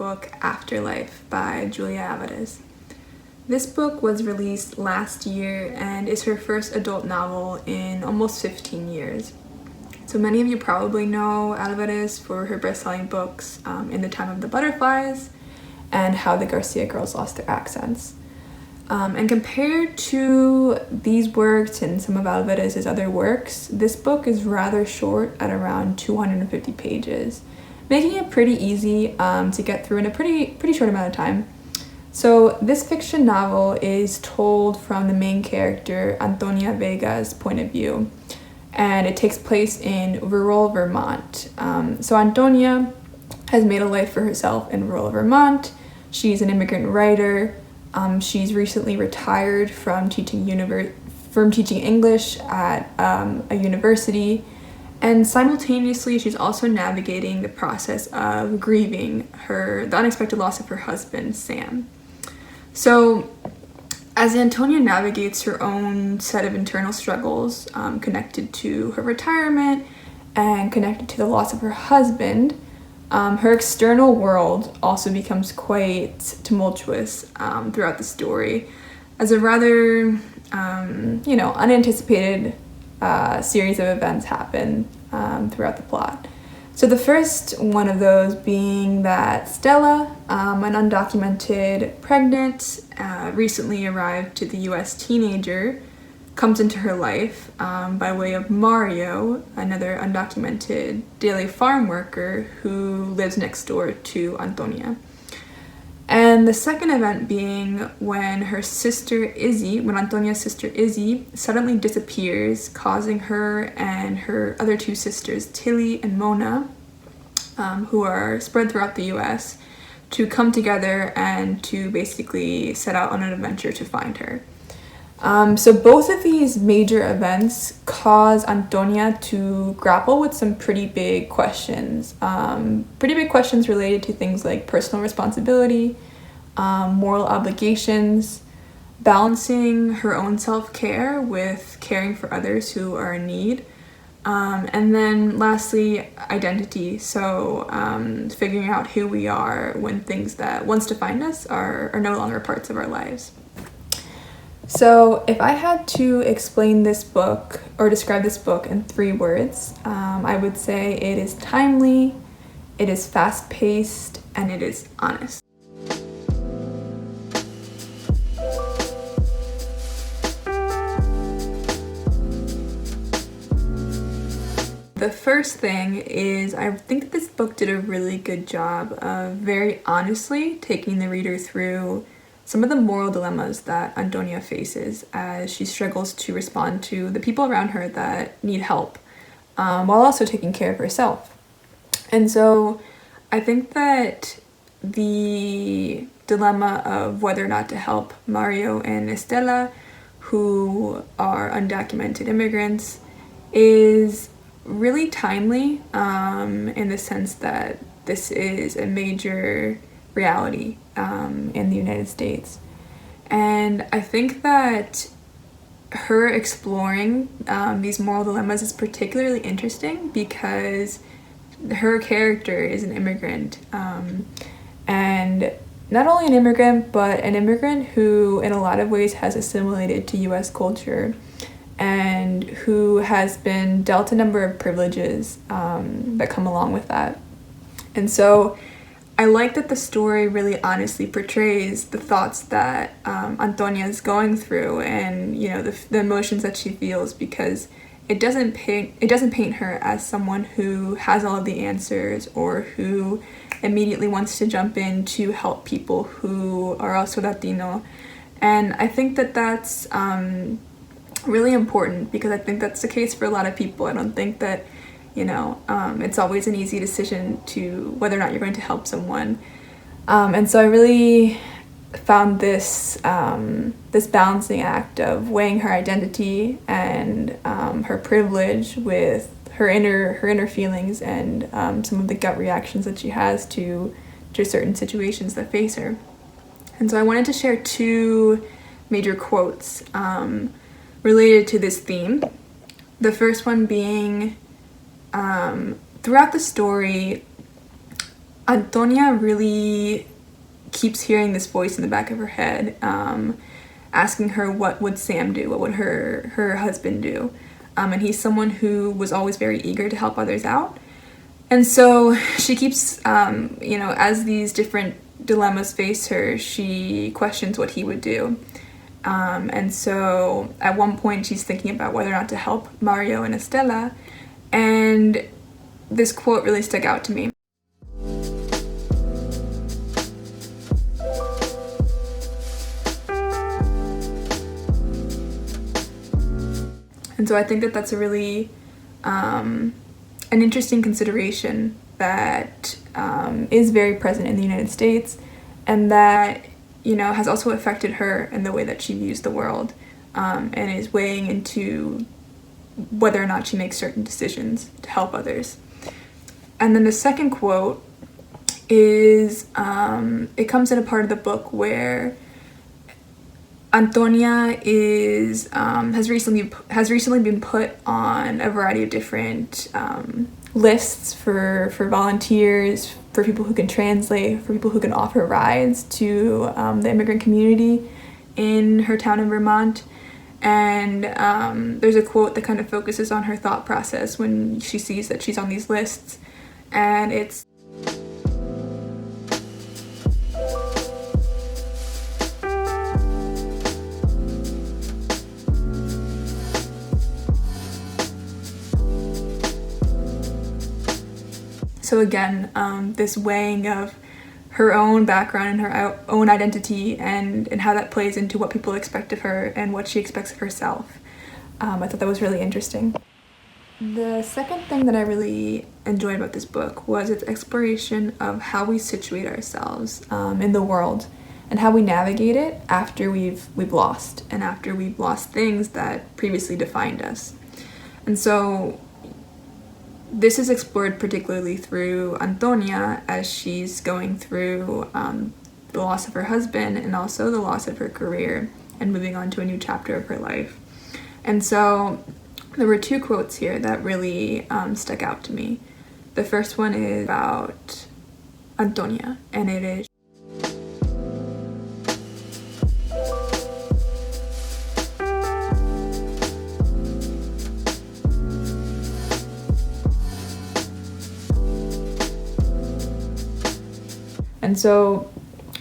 book Afterlife by Julia Alvarez. This book was released last year and is her first adult novel in almost 15 years. So many of you probably know Alvarez for her best-selling books In the Time of the Butterflies and How the Garcia Girls Lost Their Accents. And compared to these works and some of Alvarez's other works, this book is rather short at around 250 pages, making it pretty easy to get through in a pretty short amount of time. So this fiction novel is told from the main character, Antonia Vega's point of view, and it takes place in rural Vermont. So Antonia has made a life for herself in rural Vermont. She's an immigrant writer. She's recently retired from teaching English at a university, and simultaneously she's also navigating the process of grieving the unexpected loss of her husband, Sam. So as Antonia navigates her own set of internal struggles connected to her retirement and connected to the loss of her husband, her external world also becomes quite tumultuous throughout the story, as a rather, unanticipated series of events happen throughout the plot. So the first one of those being that Stella, an undocumented, pregnant, recently arrived to the US teenager, comes into her life by way of Mario, another undocumented daily farm worker who lives next door to Antonia. And the second event being when Antonia's sister Izzy suddenly disappears, causing her and her other two sisters, Tilly and Mona, who are spread throughout the US, to come together and to basically set out on an adventure to find her. So both of these major events cause Antonia to grapple with some pretty big questions related to things like personal responsibility, moral obligations, balancing her own self-care with caring for others who are in need, and then lastly, identity. So figuring out who we are when things that once defined us are no longer parts of our lives. So if I had to explain this book or describe this book in 3 words, I would say it is timely, it is fast-paced, and it is honest. The first thing is I think that this book did a really good job of very honestly taking the reader through some of the moral dilemmas that Antonia faces as she struggles to respond to the people around her that need help, while also taking care of herself. And so I think that the dilemma of whether or not to help Mario and Estela, who are undocumented immigrants, is really timely in the sense that this is a major reality in the United States. And I think that her exploring these moral dilemmas is particularly interesting because her character is an immigrant, and not only an immigrant, but an immigrant who in a lot of ways has assimilated to US culture and who has been dealt a number of privileges that come along with that. And so I like that the story really honestly portrays the thoughts that Antonia is going through and the emotions that she feels, because it doesn't paint her as someone who has all of the answers or who immediately wants to jump in to help people who are also Latino. And I think that that's really important, because I think that's the case for a lot of people. I don't think that it's always an easy decision to whether or not you're going to help someone. And so I really found this balancing act of weighing her identity and her privilege with her inner feelings and some of the gut reactions that she has to certain situations that face her. And so I wanted to share 2 major quotes related to this theme. The first one being, throughout the story, Antonia really keeps hearing this voice in the back of her head, asking her what would Sam do, what would her husband do. And he's someone who was always very eager to help others out. And so she keeps, as these different dilemmas face her, she questions what he would do. And so at one point she's thinking about whether or not to help Mario and Estela, and this quote really stuck out to me. And so I think that that's a really an interesting consideration that is very present in the United States, and that has also affected her in the way that she views the world, and is weighing into whether or not she makes certain decisions to help others. And then the second quote is, it comes in a part of the book where Antonia has recently been put on a variety of different lists for volunteers, for people who can translate, for people who can offer rides to the immigrant community in her town in Vermont. And there's a quote that kind of focuses on her thought process when she sees that she's on these lists, and it's, so again, this weighing of her own background and her own identity, and how that plays into what people expect of her and what she expects of herself. I thought that was really interesting. The second thing that I really enjoyed about this book was its exploration of how we situate ourselves in the world, and how we navigate it after we've lost, and after we've lost things that previously defined us. And so this is explored particularly through Antonia, as she's going through the loss of her husband, and also the loss of her career, and moving on to a new chapter of her life. And so there were two quotes here that really stuck out to me. The first one is about Antonia, and it is, and so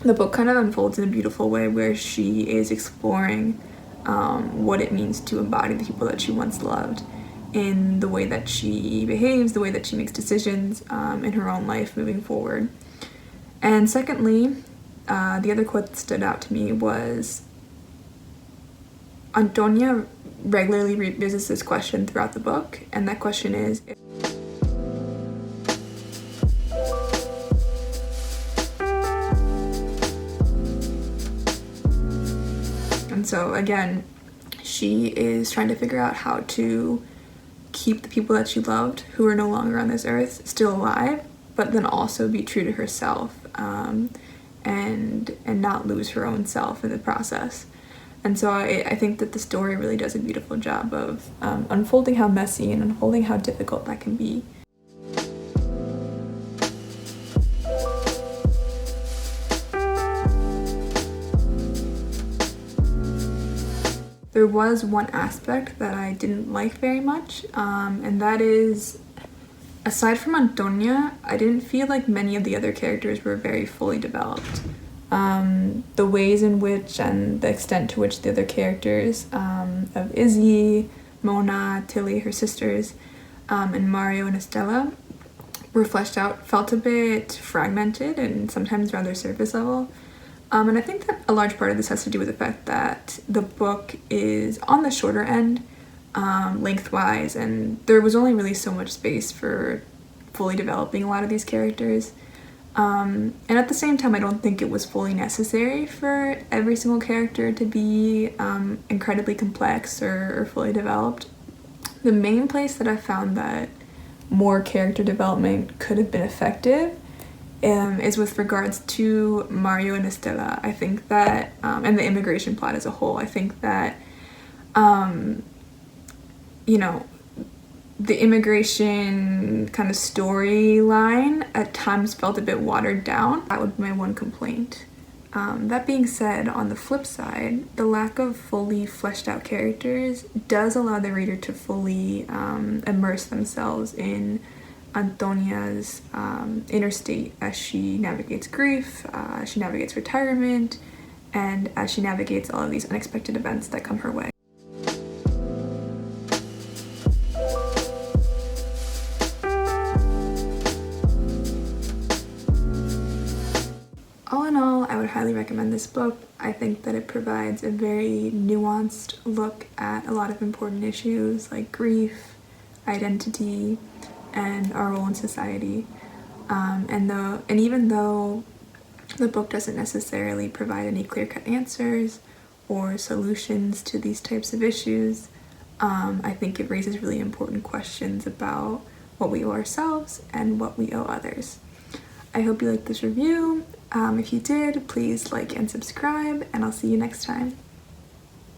the book kind of unfolds in a beautiful way where she is exploring what it means to embody the people that she once loved, in the way that she behaves, the way that she makes decisions in her own life moving forward. And secondly, the other quote that stood out to me was, Antonia regularly revisits this question throughout the book, and that question is, and so again, she is trying to figure out how to keep the people that she loved, who are no longer on this earth, still alive, but then also be true to herself, and not lose her own self in the process. And so I think that the story really does a beautiful job of unfolding how messy and unfolding how difficult that can be. There was one aspect that I didn't like very much, and that is, aside from Antonia, I didn't feel like many of the other characters were very fully developed. The ways in which and the extent to which the other characters of Izzy, Mona, Tilly, her sisters, and Mario and Estela were fleshed out felt a bit fragmented and sometimes rather surface level. And I think that a large part of this has to do with the fact that the book is on the shorter end, lengthwise, and there was only really so much space for fully developing a lot of these characters. And at the same time, I don't think it was fully necessary for every single character to be incredibly complex or fully developed. The main place that I found that more character development could have been effective is with regards to Mario and Estela. I think that, and the immigration plot as a whole, I think that, the immigration kind of storyline at times felt a bit watered down. That would be my one complaint. That being said, on the flip side, the lack of fully fleshed out characters does allow the reader to fully immerse themselves in Antonia's inner state as she navigates grief, as she navigates retirement, and as she navigates all of these unexpected events that come her way. All in all, I would highly recommend this book. I think that it provides a very nuanced look at a lot of important issues like grief, identity, and our role in society. And even though the book doesn't necessarily provide any clear-cut answers or solutions to these types of issues, I think it raises really important questions about what we owe ourselves and what we owe others. I hope you liked this review. If you did, please like and subscribe, and I'll see you next time.